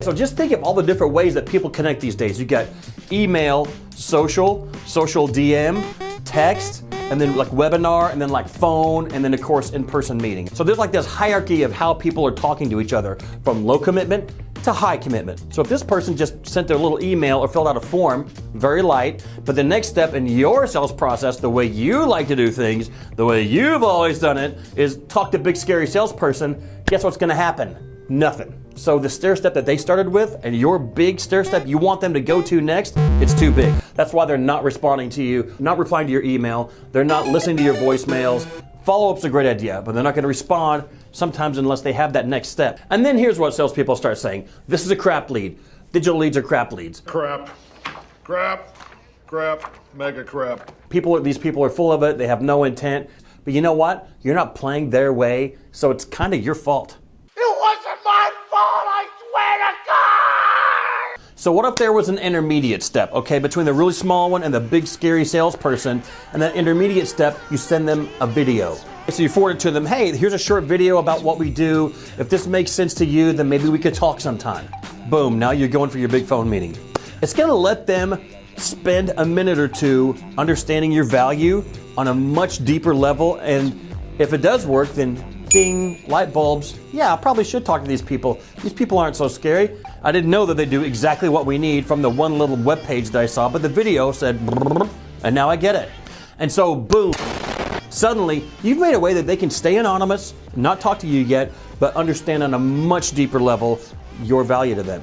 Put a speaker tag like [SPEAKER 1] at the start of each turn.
[SPEAKER 1] So just think of all the different ways that people connect these days. You got email, social DM, text, and then like webinar, and then like phone, and then of course in-person meeting. So there's like this hierarchy of how people are talking to each other, from low commitment to high commitment. So if this person just sent their little email or filled out a form, very light, but the next step in your sales process, the way you like to do things, the way you've always done it, is talk to big scary salesperson, guess what's gonna happen? Nothing. So the stair step that they started with and your big stair step you want them to go to next, it's too big. That's why they're not responding to you, not replying to your email, they're not listening to your voicemails. Follow-up's a great idea, but they're not gonna respond sometimes unless they have that next step. And then here's what salespeople start saying. This is a crap lead. Digital leads are crap leads.
[SPEAKER 2] Crap, mega crap.
[SPEAKER 1] These people are full of it, they have no intent. But you know what? You're not playing their way, so it's kind of your fault.
[SPEAKER 2] It wasn't my fault, I swear to God!
[SPEAKER 1] So what if there was an intermediate step, okay, between the really small one and the big scary salesperson, and that intermediate step, you send them a video. So you forward it to them, hey, here's a short video about what we do. If this makes sense to you, then maybe we could talk sometime. Boom, now you're going for your big phone meeting. It's gonna let them spend a minute or two understanding your value on a much deeper level, and if it does work, then ding, light bulbs. Yeah, I probably should talk to these people. These people aren't so scary. I didn't know that they do exactly what we need from the one little web page that I saw, but the video said, and now I get it. And so, boom, suddenly you've made a way that they can stay anonymous, not talk to you yet, but understand on a much deeper level your value to them.